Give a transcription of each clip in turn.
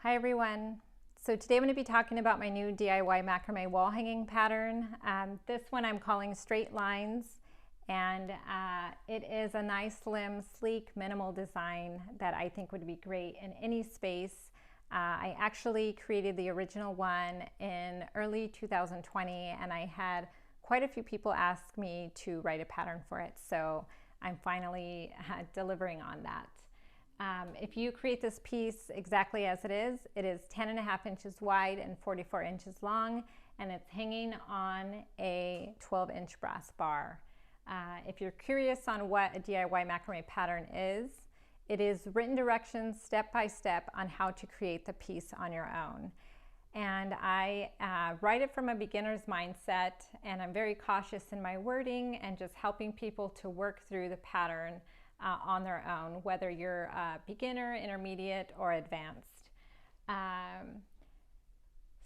Hi everyone. So today I'm going to be talking about my new DIY macrame wall hanging pattern. This one I'm calling Straight Lines, and it is a nice, slim, sleek, minimal design that I think would be great in any space. I actually created the original one in early 2020, and I had quite a few people ask me to write a pattern for it, so I'm finally delivering on that. If you create this piece exactly as it is 10.5 inches wide and 44 inches long, and it's hanging on a 12-inch brass bar. If you're curious on what a DIY macrame pattern is, it is written directions step by step on how to create the piece on your own. And I write it from a beginner's mindset, and I'm very cautious in my wording and just helping people to work through the pattern on their own, whether you're a beginner, intermediate, or advanced.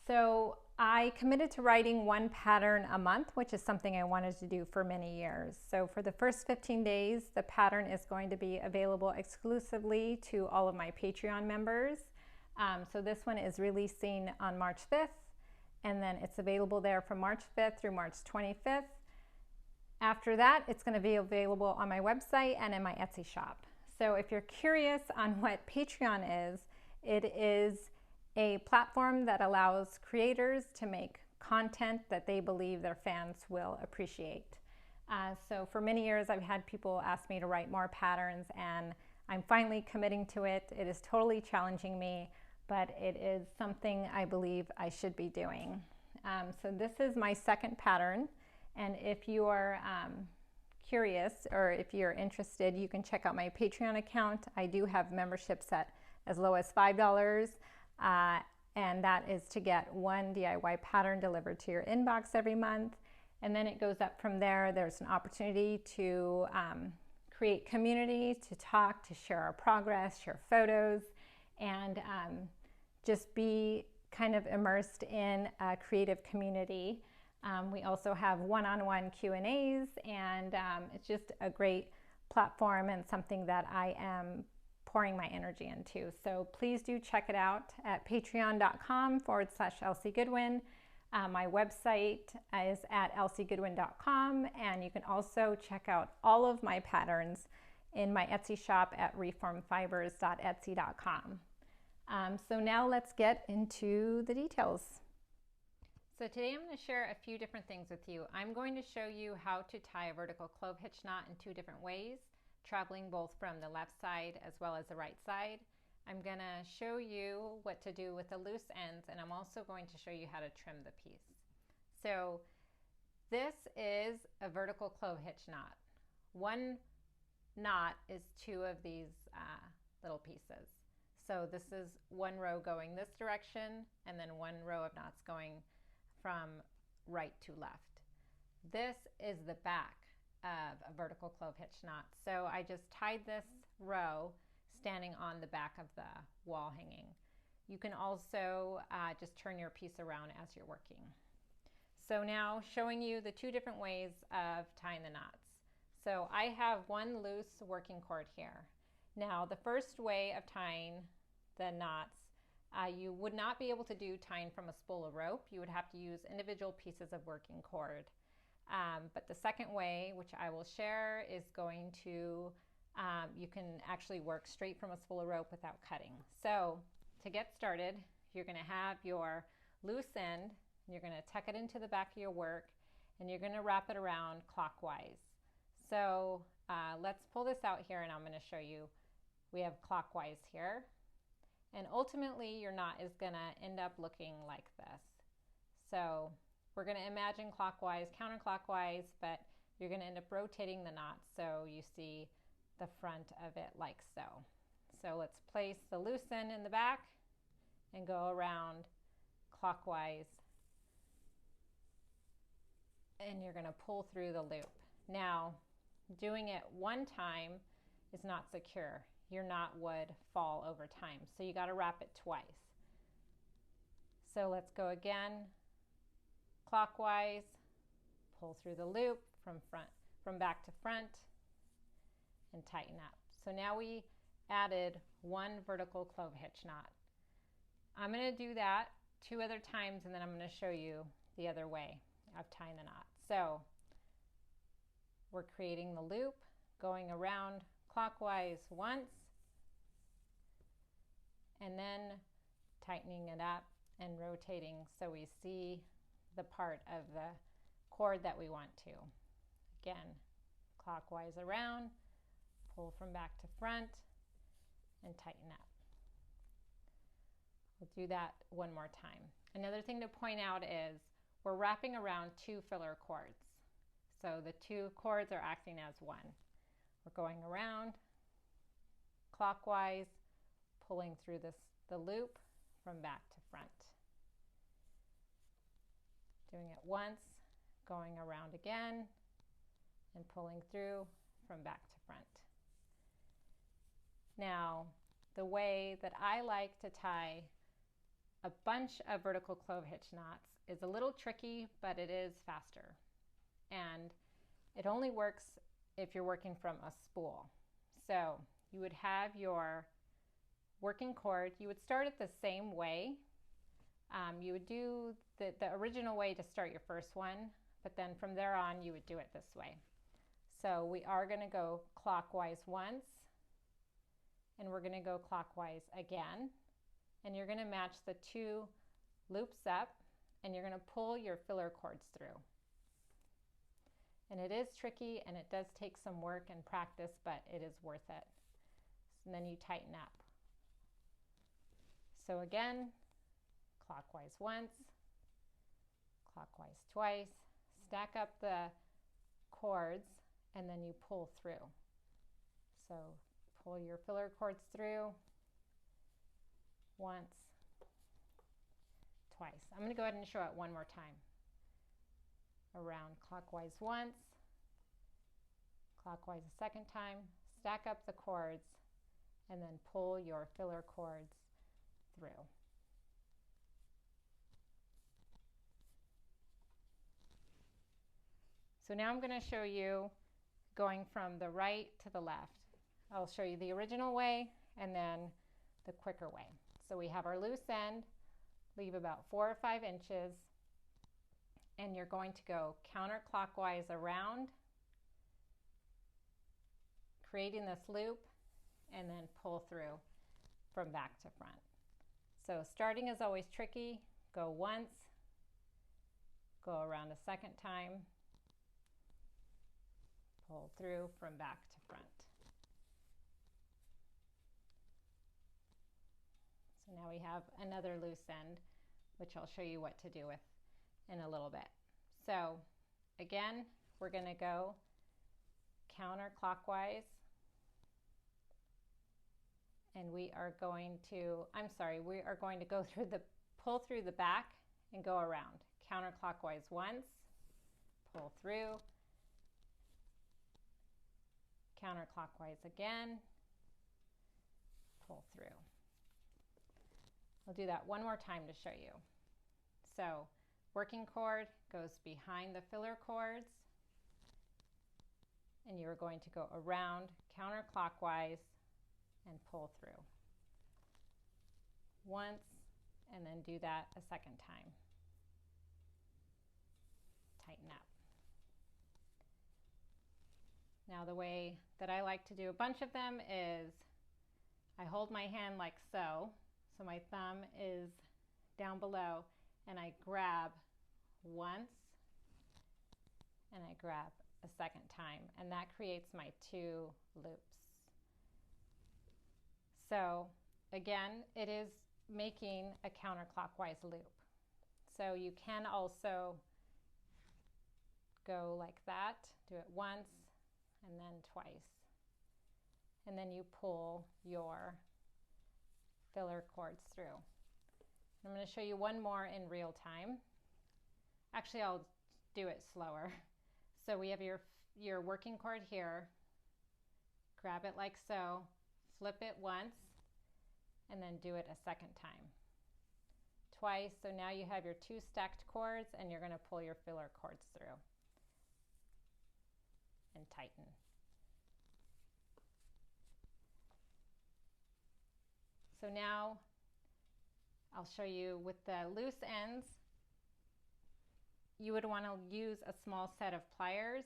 So I committed to writing one pattern a month, which is something I wanted to do for many years. So for the first 15 days, the pattern is going to be available exclusively to all of my Patreon members. So this one is releasing on March 5th, and then it's available there from March 5th through March 25th. After that, it's going to be available on my website and in my Etsy shop. So if you're curious on what Patreon is, it is a platform that allows creators to make content that they believe their fans will appreciate. So for many years, I've had people ask me to write more patterns, and I'm finally committing to it. It is totally challenging me, but it is something I believe I should be doing. So this is my second pattern. And if you are curious, or if you're interested, you can check out my Patreon account. I do have memberships at as low as $5, and that is to get one DIY pattern delivered to your inbox every month. And then it goes up from there. There's an opportunity to create community, to talk, to share our progress, share photos, and just be kind of immersed in a creative community. We also have one-on-one Q&As, and it's just a great platform and something that I am pouring my energy into. So please do check it out at patreon.com/ElsieGoodwin. My website is at elsiegoodwin.com, and you can also check out all of my patterns in my Etsy shop at reformfibers.etsy.com. So now let's get into the details. So today I'm going to share a few different things with you. I'm going to show you how to tie a vertical clove hitch knot in two different ways, traveling both from the left side as well as the right side. I'm going to show you what to do with the loose ends, and I'm also going to show you how to trim the piece. So this is a vertical clove hitch knot. One knot is two of these little pieces. So this is one row going this direction, and then one row of knots going from right to left. This is the back of a vertical clove hitch knot. So I just tied this row standing on the back of the wall hanging. You can also just turn your piece around as you're working. So now showing you the two different ways of tying the knots. So I have one loose working cord here. Now the first way of tying the knots, you would not be able to do tying from a spool of rope. You would have to use individual pieces of working cord. But the second way, which I will share, is going to, you can actually work straight from a spool of rope without cutting. So to get started, you're going to have your loose end, you're going to tuck it into the back of your work, and you're going to wrap it around clockwise. So let's pull this out here, and I'm going to show you. We have clockwise here. And ultimately, your knot is going to end up looking like this. So we're going to imagine clockwise, counterclockwise, but you're going to end up rotating the knot so you see the front of it like so. So let's place the loose end in the back and go around clockwise. And you're going to pull through the loop. Now, doing it one time is not secure. Your knot would fall over time. So you got to wrap it twice. So let's go again, clockwise, pull through the loop from back to front, and tighten up. So now we added one vertical clove hitch knot. I'm going to do that 2 other times, and then I'm going to show you the other way of tying the knot. So we're creating the loop, going around clockwise once, and then tightening it up and rotating so we see the part of the cord that we want to. Again, clockwise around, pull from back to front, and tighten up. We'll do that one more time. Another thing to point out is we're wrapping around 2 filler cords. So the 2 cords are acting as one. We're going around clockwise, pulling through the loop from back to front. Doing it once, going around again, and pulling through from back to front. Now, the way that I like to tie a bunch of vertical clove hitch knots is a little tricky, but it is faster. And it only works if you're working from a spool. So you would have your working cord. You would start it the same way. You would do the original way to start your first one, but then from there on you would do it this way. So we are going to go clockwise once, and we're going to go clockwise again, and you're going to match the 2 loops up, and you're going to pull your filler cords through. And it is tricky, and it does take some work and practice, but it is worth it. And then you tighten up. So again, clockwise once, clockwise twice, stack up the cords, and then you pull through. So pull your filler cords through once, twice. I'm going to go ahead and show it one more time. Around clockwise once, clockwise a second time, stack up the cords, and then pull your filler cords through. So now I'm going to show you going from the right to the left. I'll show you the original way and then the quicker way. So we have our loose end, leave about 4 or 5 inches, and you're going to go counterclockwise around, creating this loop, and then pull through from back to front. So starting is always tricky. Go once, go around a second time, pull through from back to front. So now we have another loose end, which I'll show you what to do with in a little bit. So again, we're going to go counterclockwise, and we are going to go through pull through the back and go around. Counterclockwise once, pull through, counterclockwise again, pull through. I'll do that one more time to show you. So working cord goes behind the filler cords, and you're going to go around counterclockwise and pull through once, and then do that a second time. Tighten up. Now the way that I like to do a bunch of them is I hold my hand like so. So my thumb is down below, and I grab once, and I grab a second time, and that creates my 2 loops. So again, it is making a counterclockwise loop. So you can also go like that, do it once and then twice, and then you pull your filler cords through. I'm going to show you one more in real time. Actually, I'll do it slower. So we have your working cord here. Grab it like so, flip it once, and then do it a second time. Twice, so now you have your 2 stacked cords, and you're going to pull your filler cords through and tighten. So now I'll show you with the loose ends. You would want to use a small set of pliers,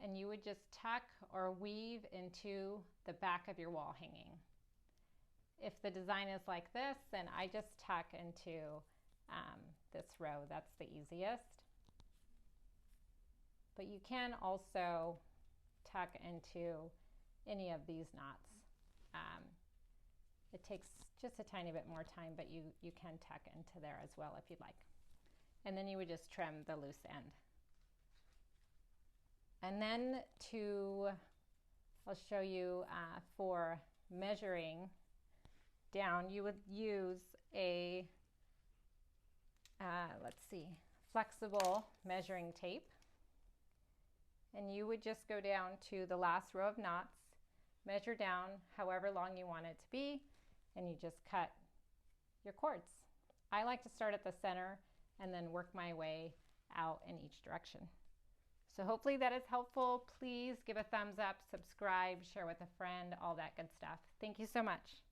and you would just tuck or weave into the back of your wall hanging. If the design is like this, then I just tuck into this row. That's the easiest. But you can also tuck into any of these knots. It takes just a tiny bit more time, but you can tuck into there as well if you'd like. And then you would just trim the loose end. And then I'll show you for measuring down, you would use a, flexible measuring tape. And you would just go down to the last row of knots, measure down however long you want it to be, and you just cut your cords. I like to start at the center and then work my way out in each direction. So hopefully that is helpful. Please give a thumbs up, subscribe, share with a friend, all that good stuff. Thank you so much.